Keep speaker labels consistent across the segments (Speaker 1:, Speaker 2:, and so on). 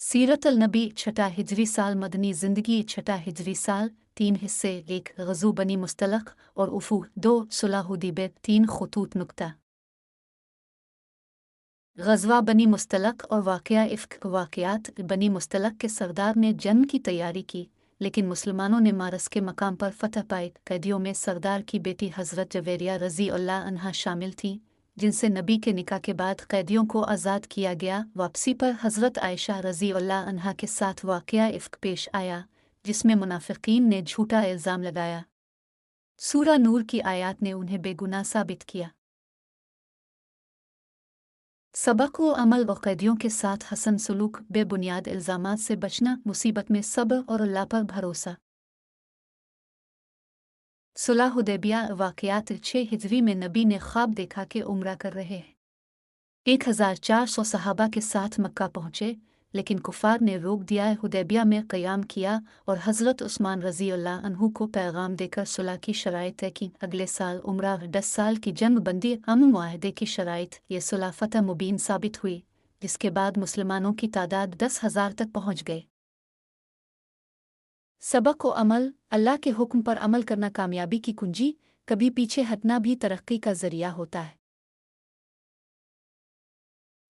Speaker 1: सीरत अल-नबी छठा हिजरी साल मदनी ज़िंदगी छठा हिजरी साल 3 हिस्से 1 ग़ज़ू बनी मुस्तलक़ और उफ़ू 2 सुलह हुदैबिया 3 ख़ुतूत नुक्ता। ग़ज़वा बनी मुस्तलक़ और वाक़या इफ़्क। वाक़यात बनी मुस्तलक़ के सरदार ने जंग की तैयारी की, लेकिन मुसलमानों ने मारस के मकाम पर फ़तह पाई। कैदियों में सरदार की बेटी हज़रत जवेरिया रज़ी अल्लाह अन्हा शामिल थी, जिनसे नबी के निकाह के बाद कैदियों को आज़ाद किया गया। वापसी पर हज़रत आयशा रज़ी अल्लाह अन्हा के साथ वाक़या इफ़्क पेश आया, जिसमें मुनाफ़िक़ीन ने झूठा इल्ज़ाम लगाया। सूरा नूर की आयत ने उन्हें बेगुनाह साबित किया। सबक व अमल व कैदियों के साथ हसन सलूक, बेबुनियाद इल्ज़ामात से बचना, मुसीबत में सब्र और अल्लाह पर भरोसा। सुलह हुदैबिया। वाक़यात 6 हिजरी में नबी ने ख्वाब देखा कि उम्रा कर रहे हैं। 1400 सहाबा के साथ मक्का पहुँचे, लेकिन कुफ़ार ने रोक दिया। हुदैबिया में क़याम किया और हज़रत उस्मान रज़ी अल्लाह अन्हु को पैगाम देकर सुलह की शराइत तय की। अगले साल उम्रा 10 साल की जंग बंदी अमन मुआहदे की शराइत। ये सुलह फ़तह मुबीन साबित हुई, जिसके बाद मुसलमानों की तादाद 10,000 तक पहुँच गई। सबक व अमल। अल्लाह के हुक्म पर अमल करना कामयाबी की कुंजी, कभी पीछे हटना भी तरक्की का ज़रिया होता है।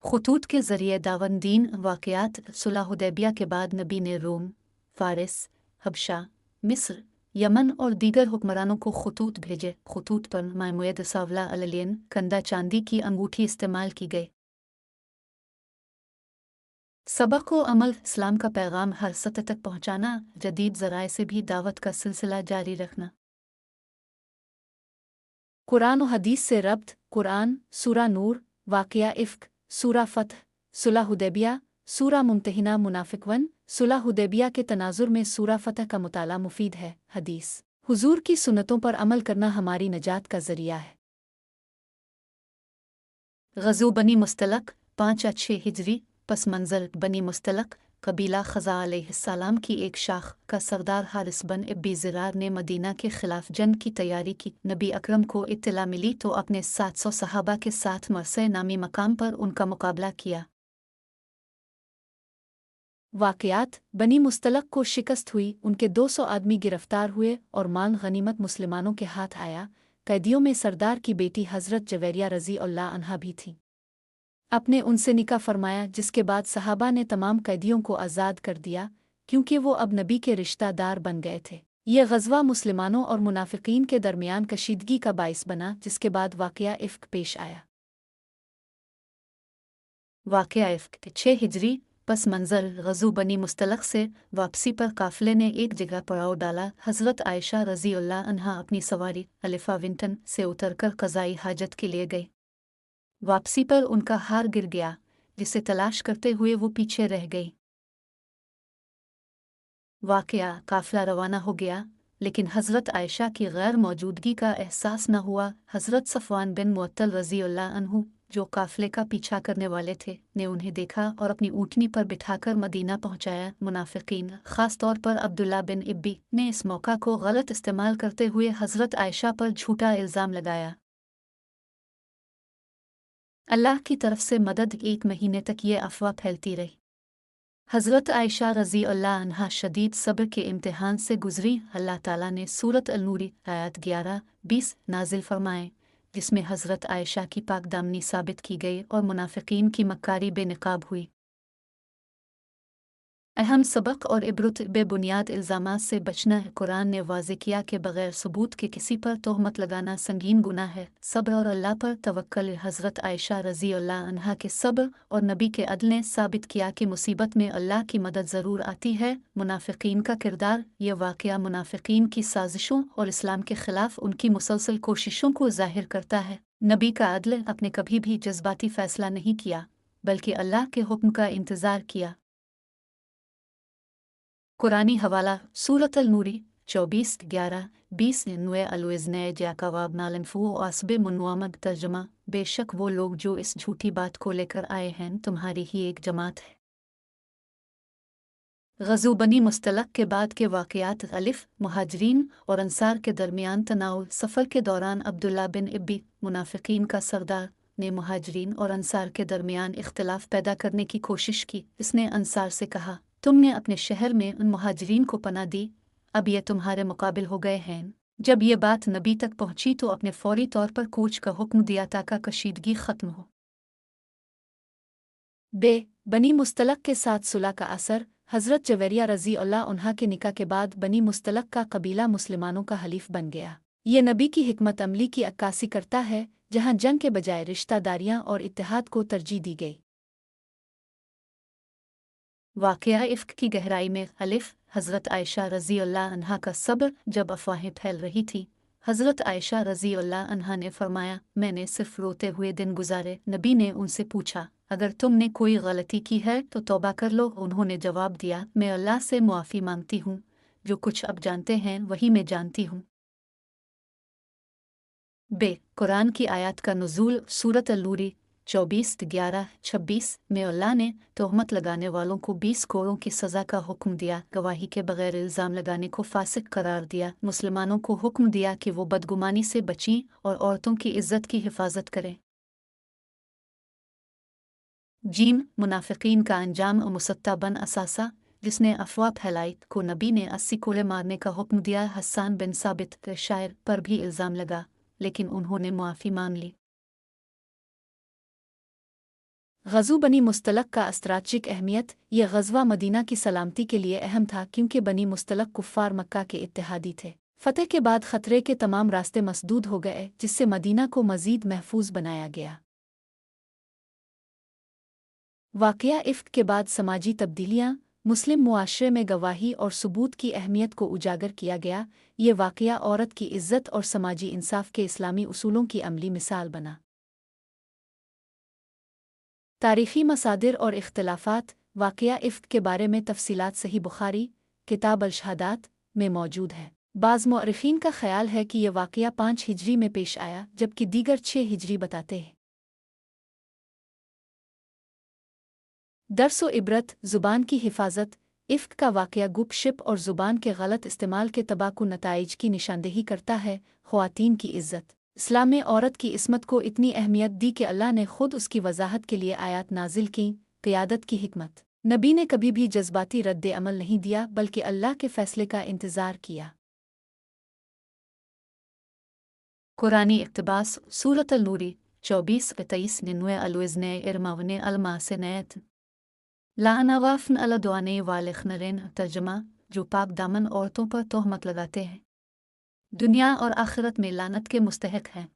Speaker 1: ख़ुतूत के ज़रिए दावन दीन। वाक़यात सुलह हुदैबिया के बाद नबी ने रोम, फ़ारिस, हबशा, मिस्र, यमन और दीगर हुक्मरानों को ख़ुतूत भेजे। ख़ुतूत पर मामुएद सावला अललियन कंदा चांदी की अंगूठी इस्तेमाल की गई। सबक व अमल। इस्लाम का पैगाम हर सतह तक पहुँचाना, जदीद ज़राए से भी दावत का सिलसिला जारी रखना। कुरान और हदीस से रब्त। कुरान सूरा नूर, वाक़या इफ़्क, सूरा फ़तह, सुलह हुदैबिया, सूरा मुम्तहिना, मुनाफ़िक़वन। सुलह हुदैबिया के तनाज़ुर में सूरा फ़तह का मुताला मुफीद है। हदीस। हुज़ूर की सुन्नतों पर अमल करना हमारी नजात का ज़रिया है। ग़ज़ू बनी मुस्तलक़ 5 हिजरी। पस मंज़र बनी मुस्तलक़ कबीला ख़ज़ा अलैहिस्सलाम की एक शाख का सरदार हारिस बन इब्बी ज़िरार ने मदीना के ख़िलाफ़ जंग की तैयारी की। नबी अकरम को इत्तला मिली तो अपने 700 सहाबा के साथ मरसे नामी मकाम पर उनका मुकाबला किया। वाक़यात बनी मुस्तलक़ को शिकस्त हुई, उनके 200 आदमी गिरफ्तार हुए और माल गनीमत मुसलमानों के हाथ आया। कैदियों में सरदार की बेटी हज़रत जवेरिया रज़ी अल्लाह अन्हा भी थी। अपने उनसे निकाह फरमाया, जिसके बाद सहाबा ने तमाम कैदियों को आज़ाद कर दिया, क्योंकि वो अब नबी के रिश्तेदार बन गए थे। यह ग़ज़वा मुसलमानों और मुनाफ़िक़ीन के दरमियान कशीदगी का बाइस बना, जिसके बाद वाक़या इफ़्क पेश आया। वाक़या इफ़्क 6 हिजरी। पस मंज़र ग़ज़ू बनी मुस्तलक़ से वापसी पर काफ़िले ने एक जगह पड़ाव डाला। हज़रत आयशा रज़ी अल्लाह अन्हा अपनी सवारी अलिफ़ा विंटन से उतरकर क़ज़ाई हाजत के लिए गई। वापसी पर उनका हार गिर गया, जिसे तलाश करते हुए वो पीछे रह गई। वाक़या काफ़िला रवाना हो गया, लेकिन हज़रत आयशा की गैर मौजूदगी का एहसास न हुआ। हज़रत सफ़वान बिन मुअत्तल रज़ी अल्लाह अन्हु, जो काफ़िले का पीछा करने वाले थे, ने उन्हें देखा और अपनी ऊँटनी पर बिठाकर मदीना पहुँचाया। मुनाफ़िक़ीन, ख़ास तौर पर अब्दुल्ला बिन इब्बी, ने इस मौका को गलत इस्तेमाल करते हुए हज़रत आयशा पर झूठा इल्ज़ाम लगाया। अल्लाह की तरफ से मदद। 1 महीने तक ये अफ़वाह फैलती रही। हज़रत आयशा रज़ी अल्लाह अन्हा शदीद सब्र के इम्तिहान से गुज़री। अल्लाह ताला ने सूरत अल-नूर आयत 11-20 नाज़िल फरमाए, जिसमें हज़रत आयशा की पाकदामनी साबित की गई और मुनाफ़िक़ीन की मक्कारी बेनकाब हुई। अहम सबक और इबरत। बेबुनियाद इल्ज़ामात से बचना है। कुरान ने वाज़े किया कि बग़ैर सबूत के किसी पर तोहमत लगाना संगीन गुनाह है। सब्र और अल्लाह पर तवक्कल। हज़रत आयशा रज़ी अल्लाह अन्हा के सब्र और नबी के अदल ने साबित किया कि मुसीबत में अल्लाह की मदद ज़रूर आती है। मुनाफ़िक़ीन का किरदार। यह वाक़या मुनाफ़िक़ीन की साजिशों और इस्लाम के ख़िलाफ़ उनकी मुसलसल कोशिशों को ज़ाहिर करता है। नबी का अदल। अपने कभी भी जज्बाती फ़ैसला नहीं किया, बल्कि अल्लाह के हुक्म का इंतज़ार किया। कुरानी हवाला सूरत अल-नूरी 24-11-20 नुए अलवज़्न जाकवाब नालनफू आसब मुनवामद तर्जमा। बेशक वो लोग जो इस झूठी बात को लेकर आए हैं तुम्हारी ही एक जमात है। ग़ज़ू बनी मुस्तलक़ के बाद के वाक़यात। अलिफ़ मुहाजिरीन और अंसार के दरमियान तनाव। सफ़र के दौरान अब्दुल्ला बिन इब्बी, मुनाफ़िक़ीन का सरदार, ने मुहाजिरीन और अंसार के दरमियान इख्तिलाफ पैदा करने की कोशिश की। इसने अंसार से कहा, तुमने अपने शहर में उन मुहाजिरीन को पनाह दी, अब ये तुम्हारे मुकाबिल हो गए हैं। जब ये बात नबी तक पहुंची तो अपने फौरी तौर पर कूच का हुक्म दिया ताकि कशीदगी खत्म हो। बनी मुस्तलक के साथ सुलह का असर। हज़रत जवेरिया रज़ी अल्लाह उन्हा के निकाह के बाद बनी मुस्तलक का कबीला मुसलमानों का हलीफ बन गया। ये नबी की हिकमत अमली की अक्कासी करता है, जहाँ जंग के बजाय रिश्तादारियाँ और इत्तेहाद को तरजीह दी गई। वाक़या इफ़्क की गहराई में। अलिफ हज़रत आयशा रज़ी अल्लाह अन्हा का सब्र। जब अफवाहें फैल रही थी, हज़रत आयशा रज़ी अल्लाह अन्हा ने फरमाया, मैंने सिर्फ रोते हुए दिन गुजारे। नबी ने उनसे पूछा, अगर तुमने कोई गलती की है तो तौबा कर लो। उन्होंने जवाब दिया, मैं अल्लाह से मुआफ़ी मांगती हूँ, जो कुछ अब जानते हैं वही मैं जानती हूँ। कुरान की आयत का नुज़ूल। सूरत अल-नूर 24-11-26 में अल्लाह ने तोहमत लगाने वालों को 20 कोड़ों की सज़ा का हुक्म दिया। गवाही के बगैर इल्ज़ाम लगाने को फासिक करार दिया। मुसलमानों को हुक्म दिया कि वो बदगुमानी से बचीं और औरतों की इज़्ज़त की हिफाजत करें। मुनाफिकीन का अंजाम। मुसत्ता बन असासा, जिसने अफवाह फैलाई, को नबी ने 80 कोड़े मारने का हुक्म दिया। हस्सान बिन साबित के शायर पर भी इल्ज़ाम लगा, लेकिन उन्होंने मुआफ़ी मांग ली। ग़ज़ू बनी मुस्तलक का अस्त्राचिक अहमियत। यह ग़ज़वा मदीना की सलामती के लिए अहम था, क्योंकि बनी मुस्तलक कुफ़ार मक्का के इत्तेहादी थे। फ़तह के बाद ख़तरे के तमाम रास्ते मसदूद हो गए, जिससे मदीना को मज़ीद महफूज बनाया गया। वाक़या इफ़्क के बाद समाजी तब्दीलियाँ। मुस्लिम मुआशरे में गवाही और सबूत की अहमियत को उजागर किया गया। ये वाक़या औरत की इज़्ज़त और समाजी इंसाफ के इस्लामी उसूलों की अमली मिसाल बना। तारीख़ी मसादिर और इख्तिलाफ़ात। वाक़या इफ़्क के बारे में तफ़सीलात सही बुखारी किताब अल-शहादात में मौजूद है। बाज़ मुअर्रिख़ीन का ख़याल है कि यह वाक़या 5 हिजरी में पेश आया, जबकि दीगर 6 हिजरी बताते हैं। दर्स इबरत। ज़ुबान की हिफाजत। इफ़्क का वाक़या गुपशप और ज़ुबान के गलत इस्तेमाल के तबाकु नताइज की निशानदेही करता है। ख़वातीन की इज़्ज़त। इस्लाम में औरत की इस्मत को इतनी अहमियत दी कि अल्लाह ने खुद उसकी वजाहत के लिए आयात नाजिल की। क़यादत की हिकमत। नबी ने कभी भी जज्बाती रद्द अमल नहीं दिया, बल्कि अल्लाह के फ़ैसले का इंतज़ार किया। कुरानी इक़्तिबास। सूरत अल-नूर 24-23 अलवज़्न इरमावन अलमासनैत लानवाफ़न अलदवाने वालिखनरेन। तर्जमा, जो पाक दामन औरतों पर तोहमत लगाते हैं, दुनिया और आखिरत में लानत के मुस्तहक हैं।